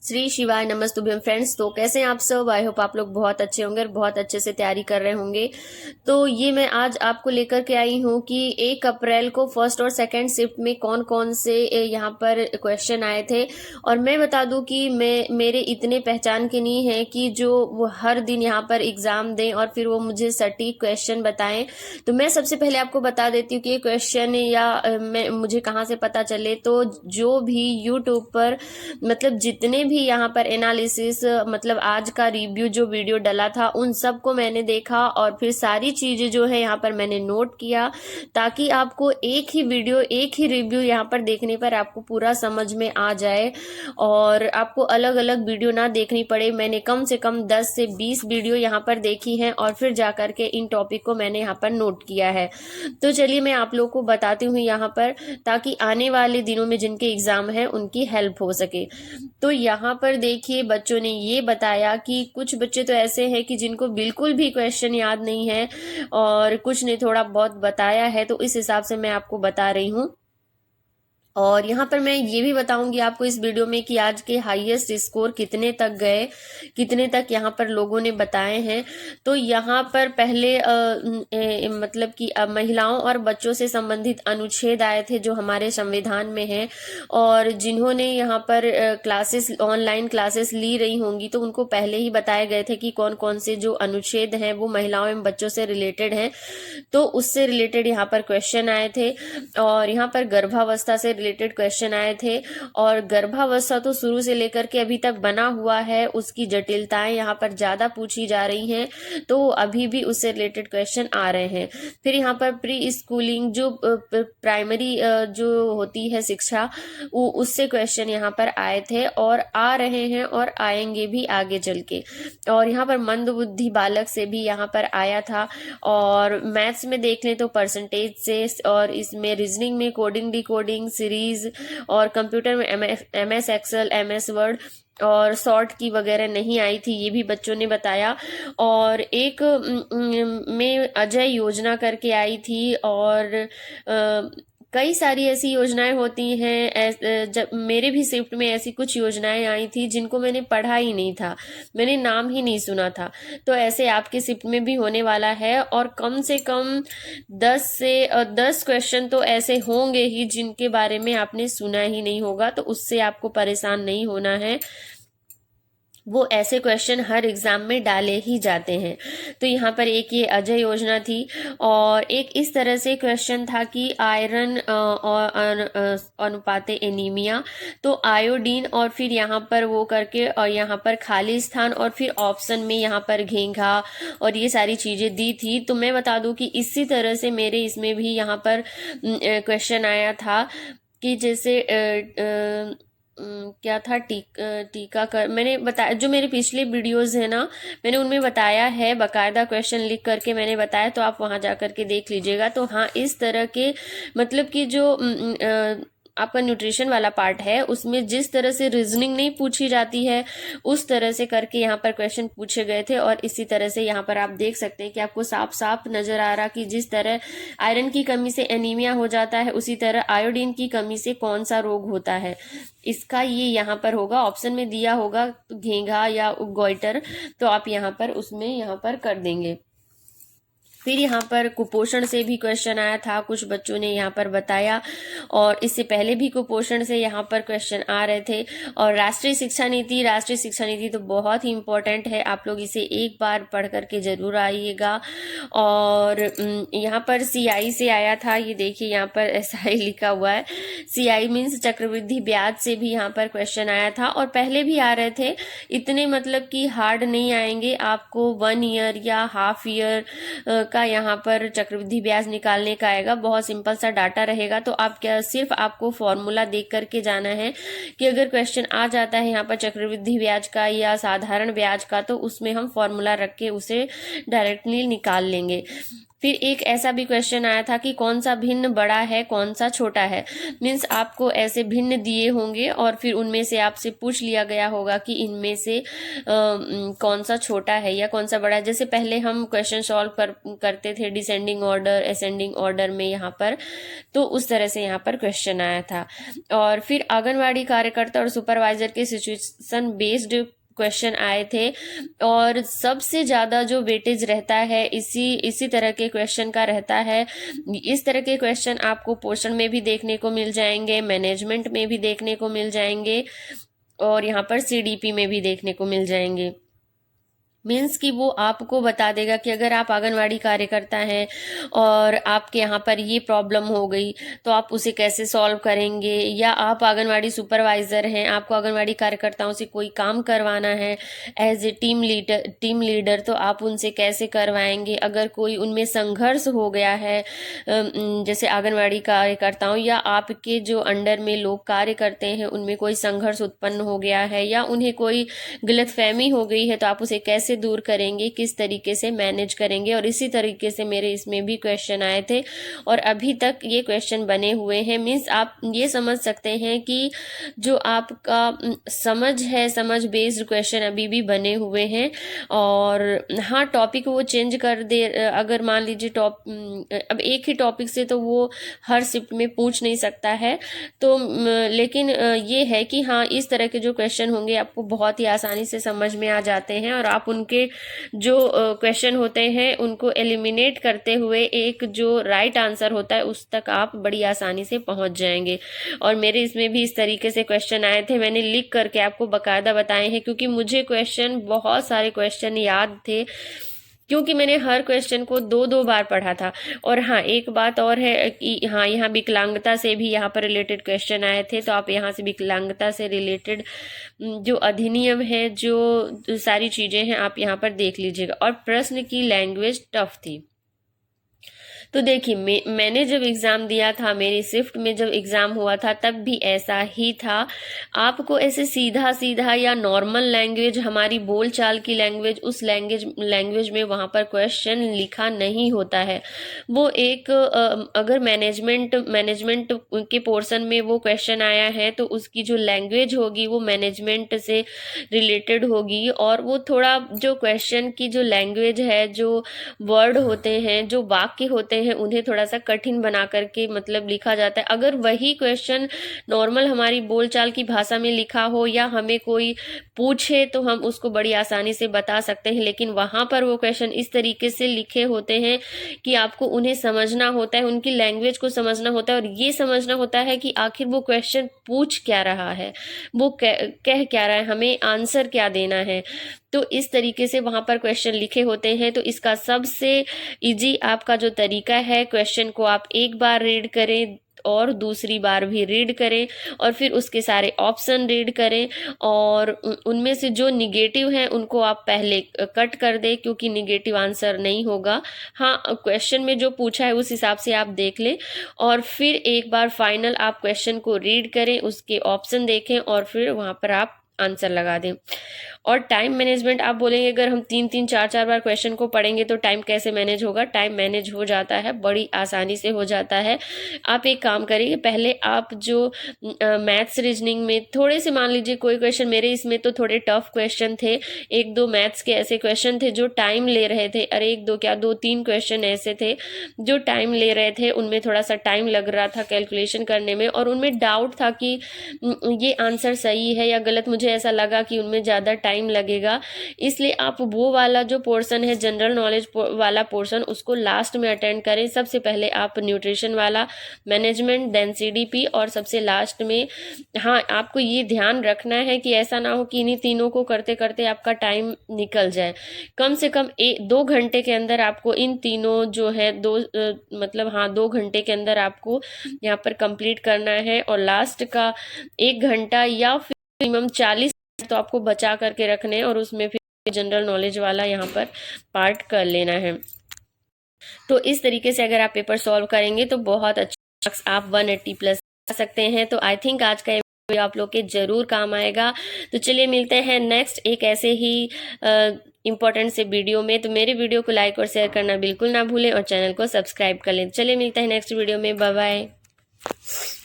श्री शिवाय नमस्तुभ्यम फ्रेंड्स। तो कैसे हैं आप सब? आई होप आप लोग बहुत अच्छे होंगे और बहुत अच्छे से तैयारी कर रहे होंगे। तो ये मैं आज आपको लेकर के आई हूँ कि 1 अप्रैल को फर्स्ट और सेकंड शिफ्ट में कौन कौन से यहाँ पर क्वेश्चन आए थे। और मैं बता दूं कि मेरे इतने पहचान के नहीं है कि जो वो हर दिन यहाँ पर एग्जाम दें और फिर वो मुझे सटीक क्वेश्चन बताएं। तो मैं सबसे पहले आपको बता देती हूँ कि ये क्वेश्चन या मुझे कहाँ से पता चले। तो जो भी यूट्यूब पर मतलब जितने भी यहाँ पर एनालिसिस मतलब आज का रिव्यू जो वीडियो डला था उन सबको मैंने देखा और फिर सारी चीजें जो है यहाँ पर मैंने नोट किया, ताकि आपको एक ही वीडियो एक ही रिव्यू यहाँ पर देखने पर आपको पूरा समझ में आ जाए और आपको अलग अलग वीडियो ना देखनी पड़े। मैंने कम से कम 10 से 20 वीडियो यहाँ पर देखी हैं और फिर जाकर के इन टॉपिक को मैंने यहाँ पर नोट किया है। तो चलिए मैं आप लोग को बताती हूँ यहाँ पर, ताकि आने वाले दिनों में जिनके एग्जाम है उनकी हेल्प हो सके। तो यहाँ पर देखिए बच्चों ने ये बताया कि कुछ बच्चे तो ऐसे हैं कि जिनको बिल्कुल भी क्वेश्चन याद नहीं है और कुछ ने थोड़ा बहुत बताया है, तो इस हिसाब से मैं आपको बता रही हूँ। और यहाँ पर मैं ये भी बताऊंगी आपको इस वीडियो में कि आज के हाईएस्ट स्कोर कितने तक गए, कितने तक यहाँ पर लोगों ने बताए हैं। तो यहाँ पर पहले मतलब कि महिलाओं और बच्चों से संबंधित अनुच्छेद आए थे जो हमारे संविधान में हैं, और जिन्होंने यहाँ पर क्लासेस ऑनलाइन क्लासेस ली रही होंगी तो उनको पहले ही बताए गए थे कि कौन कौन से जो अनुच्छेद हैं वो महिलाओं एवं बच्चों से रिलेटेड हैं। तो उससे रिलेटेड यहाँ पर क्वेश्चन आए थे और यहाँ पर गर्भावस्था से रिलेटेड क्वेश्चन आए थे। और गर्भावस्था तो शुरू से लेकर के अभी तक बना हुआ है, उसकी जटिलताएं यहाँ पर ज्यादा पूछी जा रही हैं, तो अभी भी उससे रिलेटेड क्वेश्चन आ रहे हैं। फिर यहाँ पर प्री स्कूलिंग जो प्राइमरी जो होती है शिक्षा, उससे क्वेश्चन यहाँ पर आए थे और आ रहे हैं और आएंगे भी आगे चल के। और यहाँ पर मंद बुद्धि बालक से भी यहाँ पर आया था। और मैथ्स में देख लें तो परसेंटेज से, और इसमें रीजनिंग में कोडिंग डिकोडिंग सीरीज, और कंप्यूटर में MS एक्सेल MS वर्ड और शॉर्ट की वगैरह नहीं आई थी, ये भी बच्चों ने बताया। और एक में अजय योजना करके आई थी, और कई सारी ऐसी योजनाएं होती हैं। जब मेरे भी शिफ्ट में ऐसी कुछ योजनाएं आई थी जिनको मैंने पढ़ा ही नहीं था, मैंने नाम ही नहीं सुना था। तो ऐसे आपके शिफ्ट में भी होने वाला है, और कम से कम 10 क्वेश्चन तो ऐसे होंगे ही जिनके बारे में आपने सुना ही नहीं होगा। तो उससे आपको परेशान नहीं होना है, वो ऐसे क्वेश्चन हर एग्जाम में डाले ही जाते हैं। तो यहाँ पर एक ये अजय योजना थी, और एक इस तरह से क्वेश्चन था कि आयरन और अनुपाते एनीमिया, तो आयोडीन और फिर यहाँ पर वो करके और यहाँ पर खाली स्थान और फिर ऑप्शन में यहाँ पर घेंघा और ये सारी चीजें दी थी। तो मैं बता दूं कि इसी तरह से मेरे इसमें भी यहाँ पर क्वेश्चन आया था कि जैसे क्या था, टीकाकरण। मैंने बताया जो मेरे पिछले वीडियोस है ना, मैंने उनमें बताया है, बकायदा क्वेश्चन लिख करके मैंने बताया, तो आप वहां जा करके देख लीजिएगा। तो हाँ, इस तरह के मतलब कि जो आपका न्यूट्रिशन वाला पार्ट है उसमें जिस तरह से रीजनिंग नहीं पूछी जाती है उस तरह से करके यहाँ पर क्वेश्चन पूछे गए थे। और इसी तरह से यहाँ पर आप देख सकते हैं कि आपको साफ साफ नजर आ रहा कि जिस तरह आयरन की कमी से एनीमिया हो जाता है, उसी तरह आयोडीन की कमी से कौन सा रोग होता है, इसका ये यहाँ पर होगा, ऑप्शन में दिया होगा घेंघा या गोइटर, तो आप यहाँ पर उसमें यहाँ पर कर देंगे। फिर यहाँ पर कुपोषण से भी क्वेश्चन आया था, कुछ बच्चों ने यहाँ पर बताया, और इससे पहले भी कुपोषण से यहाँ पर क्वेश्चन आ रहे थे। और राष्ट्रीय शिक्षा नीति तो बहुत ही इम्पोर्टेंट है, आप लोग इसे एक बार पढ़ करके जरूर आइएगा। और यहाँ पर CI से आया था, ये देखिए यहाँ पर ऐसा ही लिखा हुआ है, CI मीन्स चक्रवृद्धि ब्याज से भी यहाँ पर क्वेश्चन आया था, और पहले भी आ रहे थे। इतने मतलब कि हार्ड नहीं आएंगे, आपको 1 ईयर या हाफ ईयर का यहाँ पर चक्रवृद्धि ब्याज निकालने का आएगा, बहुत सिंपल सा डाटा रहेगा। तो आप क्या सिर्फ आपको फॉर्मूला देख करके जाना है कि अगर क्वेश्चन आ जाता है यहाँ पर चक्रवृद्धि ब्याज का या साधारण ब्याज का, तो उसमें हम फॉर्मूला रख के उसे डायरेक्टली निकाल लेंगे। फिर एक ऐसा भी क्वेश्चन आया था कि कौन सा भिन्न बड़ा है, कौन सा छोटा है। मीन्स आपको ऐसे भिन्न दिए होंगे और फिर उनमें से आपसे पूछ लिया गया होगा कि इनमें से कौन सा छोटा है या कौन सा बड़ा है। जैसे पहले हम क्वेश्चन सॉल्व करते थे डिसेंडिंग ऑर्डर, असेंडिंग ऑर्डर में यहाँ पर, तो उस तरह से यहाँ पर क्वेश्चन आया था। और फिर आंगनवाड़ी कार्यकर्ता और सुपरवाइजर के सिचुएशन बेस्ड क्वेश्चन आए थे, और सबसे ज़्यादा जो वेटेज रहता है इसी तरह के क्वेश्चन का रहता है। इस तरह के क्वेश्चन आपको पोर्शन में भी देखने को मिल जाएंगे, मैनेजमेंट में भी देखने को मिल जाएंगे, और यहाँ पर सीडीपी में भी देखने को मिल जाएंगे। मीन्स कि वो आपको बता देगा कि अगर आप आंगनवाड़ी कार्यकर्ता हैं और आपके यहाँ पर ये प्रॉब्लम हो गई तो आप उसे कैसे सॉल्व करेंगे, या आप आंगनवाड़ी सुपरवाइजर हैं, आपको आंगनवाड़ी कार्यकर्ताओं से कोई काम करवाना है एज ए टीम लीडर, तो आप उनसे कैसे करवाएंगे। अगर कोई उनमें संघर्ष हो गया है, जैसे आंगनवाड़ी कार्यकर्ताओं या आपके जो अंडर में लोग कार्य करते हैं उनमें कोई संघर्ष उत्पन्न हो गया है या उन्हें कोई गलतफहमी हो गई है, तो आप उसे कैसे दूर करेंगे, किस तरीके से मैनेज करेंगे। और इसी तरीके से मेरे इसमें भी क्वेश्चन आए थे और अभी तक ये क्वेश्चन बने हुए हैं। मीन्स आप ये समझ सकते हैं कि जो आपका समझ है, समझ बेस्ड क्वेश्चन अभी भी बने हुए हैं। और हाँ, टॉपिक वो चेंज कर दे, अगर मान लीजिए अब एक ही टॉपिक से तो वो हर शिफ्ट में पूछ नहीं सकता है, तो लेकिन ये है कि हाँ, इस तरह के जो क्वेश्चन होंगे आपको बहुत ही आसानी से समझ में आ जाते हैं और आप उनके जो क्वेश्चन होते हैं उनको एलिमिनेट करते हुए एक जो राइट आंसर होता है उस तक आप बड़ी आसानी से पहुंच जाएंगे। और मेरे इसमें भी इस तरीके से क्वेश्चन आए थे, मैंने लिख करके आपको बकायदा बताए हैं, क्योंकि मुझे क्वेश्चन, बहुत सारे क्वेश्चन याद थे, क्योंकि मैंने हर क्वेश्चन को दो दो बार पढ़ा था। और हाँ, एक बात और है कि हाँ, यहाँ विकलांगता से भी यहाँ पर रिलेटेड क्वेश्चन आए थे, तो आप यहाँ से विकलांगता से रिलेटेड जो अधिनियम है, जो सारी चीज़ें हैं, आप यहाँ पर देख लीजिएगा। और प्रश्न की लैंग्वेज टफ थी। तो देखिए, मैंने जब एग्ज़ाम दिया था, मेरी शिफ्ट में जब एग्ज़ाम हुआ था तब भी ऐसा ही था। आपको ऐसे सीधा सीधा या नॉर्मल लैंग्वेज, हमारी बोलचाल की लैंग्वेज, उस लैंग्वेज में वहाँ पर क्वेश्चन लिखा नहीं होता है। वो एक अगर मैनेजमेंट के पोर्शन में वो क्वेश्चन आया है तो उसकी जो लैंग्वेज होगी वो मैनेजमेंट से रिलेटेड होगी, और वो थोड़ा जो क्वेश्चन की जो लैंग्वेज है, जो वर्ड होते हैं, जो वाक्य होते हैं, उन्हें थोड़ा सा कठिन बना करके मतलब लिखा जाता है। अगर वही क्वेश्चन नॉर्मल हमारी बोलचाल की भाषा में लिखा हो या हमें कोई पूछे तो हम उसको बड़ी आसानी से बता सकते हैं, लेकिन वहां पर वो क्वेश्चन इस तरीके से लिखे होते हैं कि आपको उन्हें समझना होता है, उनकी लैंग्वेज को समझना होता है और ये समझना होता है कि आखिर वो क्वेश्चन पूछ क्या रहा है, वो कह क्या रहा है, हमें आंसर क्या देना है। तो इस तरीके से वहां पर क्वेश्चन लिखे होते हैं। तो इसका सबसे इजी आपका जो तरीका है, क्वेश्चन को आप एक बार रीड करें और दूसरी बार भी रीड करें और फिर उसके सारे ऑप्शन रीड करें, और उनमें से जो निगेटिव हैं उनको आप पहले कट कर दें, क्योंकि निगेटिव आंसर नहीं होगा। हाँ, क्वेश्चन में जो पूछा है उस हिसाब से आप देख लें और फिर एक बार फाइनल आप क्वेश्चन को रीड करें, उसके ऑप्शन देखें और फिर वहां पर आप आंसर लगा दें। और टाइम मैनेजमेंट आप बोलेंगे अगर हम 3-3 4-4 बार क्वेश्चन को पढ़ेंगे तो टाइम कैसे मैनेज होगा। टाइम मैनेज हो जाता है, बड़ी आसानी से हो जाता है। आप एक काम करिए, पहले आप जो मैथ्स रीजनिंग में थोड़े से, मान लीजिए कोई क्वेश्चन, मेरे इसमें तो थोड़े टफ क्वेश्चन थे, 1-2 मैथ्स के ऐसे क्वेश्चन थे जो टाइम ले रहे थे। अरे 1-2 क्या, 2-3 क्वेश्चन ऐसे थे जो टाइम ले रहे थे, उनमें थोड़ा सा टाइम लग रहा था कैलकुलेशन करने में, और उनमें डाउट था कि ये आंसर सही है या गलत। मुझे ऐसा लगा कि उनमें ज़्यादा टाइम लगेगा, इसलिए आप वो वाला जो पोर्शन है, जनरल नॉलेज वाला पोर्शन, उसको लास्ट में अटेंड करें। सबसे पहले आप न्यूट्रिशन वाला, मैनेजमेंट, देन सीडीपी और सबसे लास्ट में। हाँ, आपको ये ध्यान रखना है कि ऐसा ना हो कि इन्हीं तीनों को करते करते आपका टाइम निकल जाए। कम से कम 2 घंटे के अंदर आपको इन तीनों जो है, 2 घंटे के अंदर आपको यहाँ पर कंप्लीट करना है, और लास्ट का 1 घंटा या फिर मिनिमम 40 तो आपको बचा करके रखने हैं, और उसमें फिर जनरल नॉलेज वाला यहाँ पर पार्ट कर लेना है। तो इस तरीके से अगर आप पेपर सॉल्व करेंगे तो बहुत अच्छा आप 180 प्लस आ सकते हैं। तो आई थिंक आज का आप लोग के जरूर काम आएगा। तो चलिए मिलते हैं नेक्स्ट एक ऐसे ही इंपॉर्टेंट से वीडियो में। तो मेरे वीडियो को लाइक और शेयर करना बिल्कुल ना भूलें और चैनल को सब्सक्राइब कर लें। चलिए मिलते हैं नेक्स्ट वीडियो में। Bye bye.